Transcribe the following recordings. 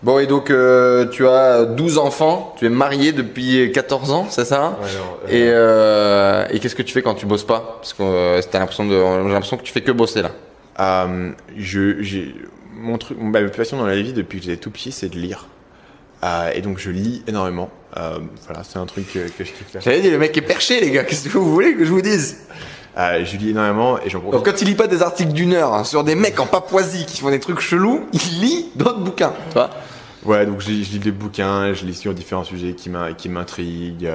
Bon, et donc tu as 12 enfants, tu es marié depuis 14 ans, c'est ça? Ouais, non, Et qu'est-ce que tu fais quand tu bosses pas? Parce que j'ai l'impression que tu fais que bosser là. Ma passion dans la vie depuis que j'étais tout petit, c'est de lire. Et donc je lis énormément. Voilà, c'est un truc que je kiffe faire. J'avais dit, le mec est perché, les gars, qu'est-ce que vous voulez que je vous dise? Je lis énormément et j'en Donc profite. quand il lit pas des articles d'une heure hein, sur des mecs en Papouasie qui font des trucs chelous, il lit d'autres bouquins, tu vois. Ouais, donc je lis des bouquins, je lis sur différents sujets qui m'intriguent.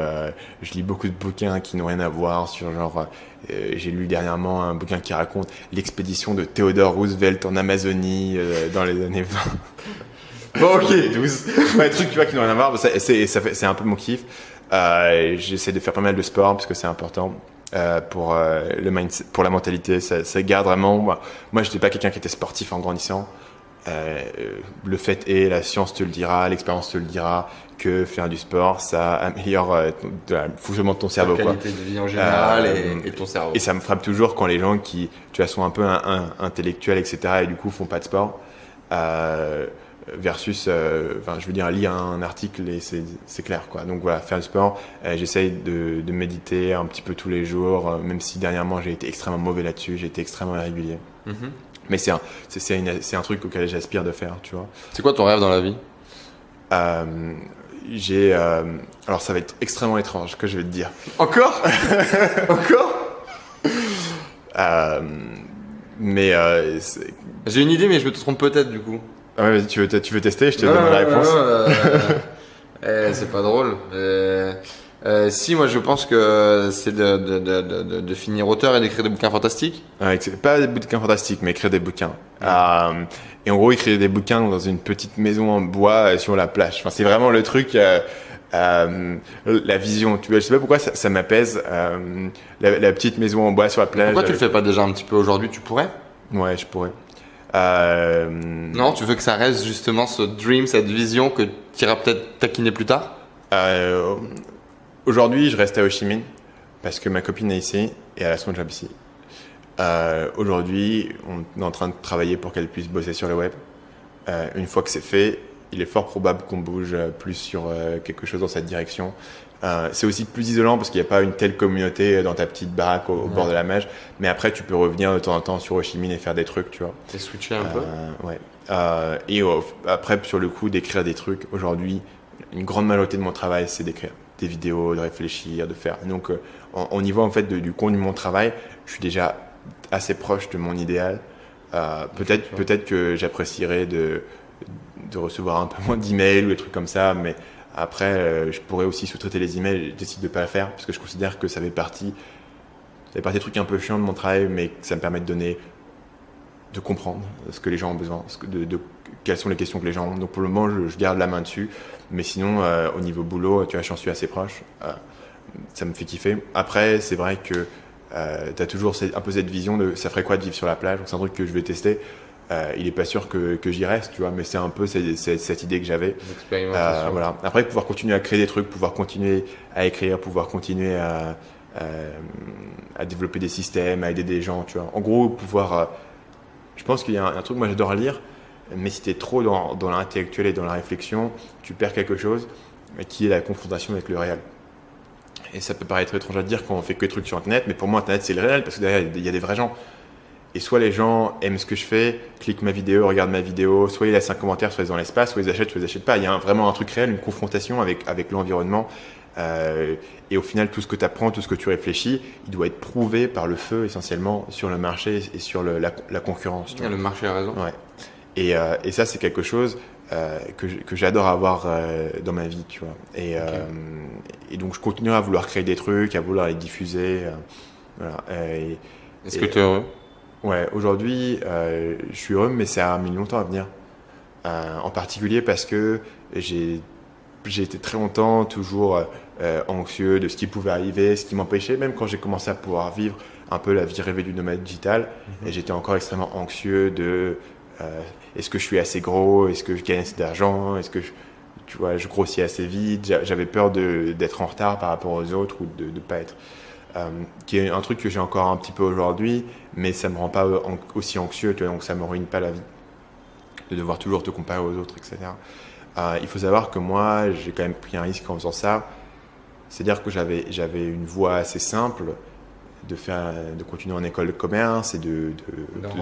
Je lis beaucoup de bouquins qui n'ont rien à voir sur genre. J'ai lu dernièrement un bouquin qui raconte l'expédition de Theodore Roosevelt en Amazonie dans les années 20. Bon, ok, 12. Ouais, des trucs tu vois qui n'ont rien à voir, c'est un peu mon kiff. J'essaie de faire pas mal de sport parce que c'est important. Pour le mindset, pour la mentalité, ça garde vraiment. Moi, j'étais pas quelqu'un qui était sportif en grandissant. Le fait est, la science te le dira, l'expérience te le dira, que faire du sport, ça améliore le fonctionnement de ton cerveau. La qualité de vie en général et ton cerveau. Et ça me frappe toujours quand les gens qui, tu vois, sont un peu intellectuels, etc., et du coup font pas de sport. Versus, je veux dire, lire un article et c'est clair, quoi. Donc voilà, faire du sport. J'essaye de méditer un petit peu tous les jours, même si dernièrement j'ai été extrêmement mauvais là-dessus, j'ai été extrêmement irrégulier. Mais c'est un truc auquel j'aspire de faire, tu vois. C'est quoi ton rêve dans la vie? Alors ça va être extrêmement étrange ce que je vais te dire. Encore? Encore? J'ai une idée, mais je me trompe peut-être du coup. Ouais, vas-y, tu veux tester, je te donne la réponse. C'est pas drôle. Si, moi je pense que c'est de finir auteur et d'écrire des bouquins fantastiques. Ouais, pas des bouquins fantastiques, mais écrire des bouquins. Et en gros, écrire des bouquins dans une petite maison en bois sur la plage. Enfin, c'est vraiment le truc, la vision. Tu vois, je sais pas pourquoi ça m'apaise. La petite maison en bois sur la plage. Pourquoi tu le fais pas déjà un petit peu aujourd'hui? Tu pourrais? Ouais, je pourrais. Non, tu veux que ça reste justement ce dream, cette vision que tu iras peut-être taquiner plus tard? Aujourd'hui, je reste à Ho Chi Minh parce que ma copine est ici et elle a son job ici. Aujourd'hui, on est en train de travailler pour qu'elle puisse bosser sur le web. Une fois que c'est fait, il est fort probable qu'on bouge plus sur quelque chose dans cette direction. C'est aussi plus isolant parce qu'il n'y a pas une telle communauté dans ta petite baraque au bord de la mer. Mais après, tu peux revenir de temps en temps sur Ho Chi Minh et faire des trucs, tu vois. T'es switché un peu? Ouais. Après, sur le coup, d'écrire des trucs. Aujourd'hui, une grande majorité de mon travail, c'est d'écrire des vidéos, de réfléchir, de faire. Donc, au niveau en fait du contenu de mon travail, je suis déjà assez proche de mon idéal. Peut-être que j'apprécierais de recevoir un peu moins d'emails ou des trucs comme ça, mais après, je pourrais aussi sous-traiter les emails. Je décide de pas le faire parce que je considère que ça fait partie des trucs un peu chiants de mon travail, mais que ça me permet de comprendre ce que les gens ont besoin, quelles sont les questions que les gens ont. Donc pour le moment, je garde la main dessus. Mais sinon, au niveau boulot, tu vois, j'en suis assez proche. Ça me fait kiffer. Après, c'est vrai que tu as toujours un peu cette vision de ça ferait quoi de vivre sur la plage. Donc c'est un truc que je vais tester. Il n'est pas sûr que j'y reste, tu vois, mais c'est un peu cette idée que j'avais. Voilà. Après, pouvoir continuer à créer des trucs, pouvoir continuer à écrire, pouvoir continuer à développer des systèmes, à aider des gens, tu vois. En gros, pouvoir... je pense qu'il y a un truc, moi j'adore lire, mais si tu es trop dans l'intellectuel et dans la réflexion, tu perds quelque chose qui est la confrontation avec le réel. Et ça peut paraître étrange à dire quand on fait que des trucs sur Internet, mais pour moi Internet c'est le réel parce que derrière il y a des vrais gens. Et soit les gens aiment ce que je fais, cliquent ma vidéo, regardent ma vidéo, soit ils laissent un commentaire, soit ils dans l'espace, soit ils achètent pas. Il y a vraiment un truc réel, une confrontation avec l'environnement. Et au final, tout ce que tu apprends, tout ce que tu réfléchis, il doit être prouvé par le feu essentiellement sur le marché et sur la concurrence. Le marché a raison. Ouais. Et ça, c'est quelque chose que j'adore avoir dans ma vie, tu vois. Et donc, je continuerai à vouloir créer des trucs, à vouloir les diffuser. Voilà. Est-ce que tu es heureux? Ouais, aujourd'hui, je suis heureux, mais ça a mis longtemps à venir. En particulier parce que j'ai été très longtemps toujours anxieux de ce qui pouvait arriver, ce qui m'empêchait, même quand j'ai commencé à pouvoir vivre un peu la vie rêvée du nomade digital, et j'étais encore extrêmement anxieux de est-ce que je suis assez gros, est-ce que je gagne assez d'argent, est-ce que je grossis assez vite, j'avais peur d'être en retard par rapport aux autres ou de ne pas être. Qui est un truc que j'ai encore un petit peu aujourd'hui, mais ça ne me rend pas aussi anxieux, tu vois, donc ça ne me ruine pas la vie. de devoir toujours te comparer aux autres, etc. Il faut savoir que moi, j'ai quand même pris un risque en faisant ça. C'est-à-dire que j'avais une voie assez simple de continuer en école de commerce et de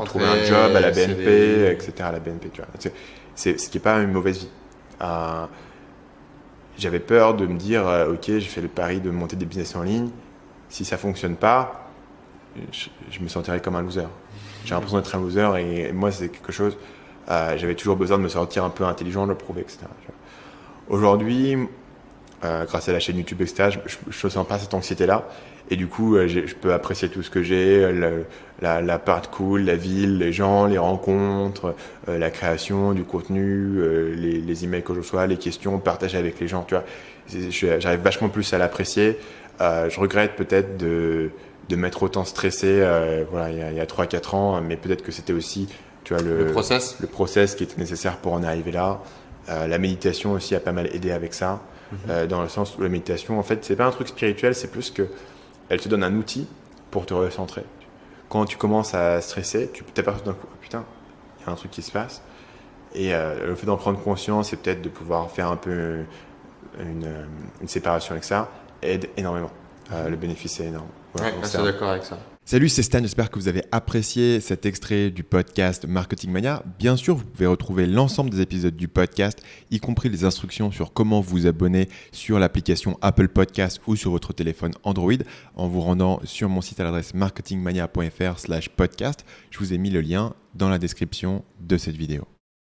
trouver un job à la BNP, etc. À la BNP, tu vois. C'est ce qui n'est pas une mauvaise vie. J'avais peur de me dire, ok, j'ai fait le pari de monter des business en ligne. Si ça ne fonctionne pas, je me sentirais comme un loser. J'ai l'impression d'être un loser et moi, c'est quelque chose, j'avais toujours besoin de me sentir un peu intelligent, de le prouver, etc. Aujourd'hui, grâce à la chaîne YouTube, etc., je ne sens pas cette anxiété-là. Et du coup, je peux apprécier tout ce que j'ai, la part cool, la ville, les gens, les rencontres, la création, du contenu, les emails que je reçois, les questions, partager avec les gens. Tu vois, j'arrive vachement plus à l'apprécier. Je regrette peut-être de m'être autant stressé voilà, il y a 3-4 ans, mais peut-être que c'était aussi tu vois, le process qui était nécessaire pour en arriver là. La méditation aussi a pas mal aidé avec ça, dans le sens où la méditation, en fait, c'est pas un truc spirituel, c'est plus que elle te donne un outil pour te recentrer. Quand tu commences à stresser, tu t'aperçois d'un coup, oh, putain, il y a un truc qui se passe. Et le fait d'en prendre conscience et peut-être de pouvoir faire un peu une séparation avec ça aide énormément. Le bénéfice est énorme. Voilà, je suis d'accord avec ça. Salut, c'est Stan, j'espère que vous avez apprécié cet extrait du podcast Marketing Mania. Bien sûr, vous pouvez retrouver l'ensemble des épisodes du podcast, y compris les instructions sur comment vous abonner sur l'application Apple Podcast ou sur votre téléphone Android en vous rendant sur mon site à l'adresse marketingmania.fr/podcast. Je vous ai mis le lien dans la description de cette vidéo.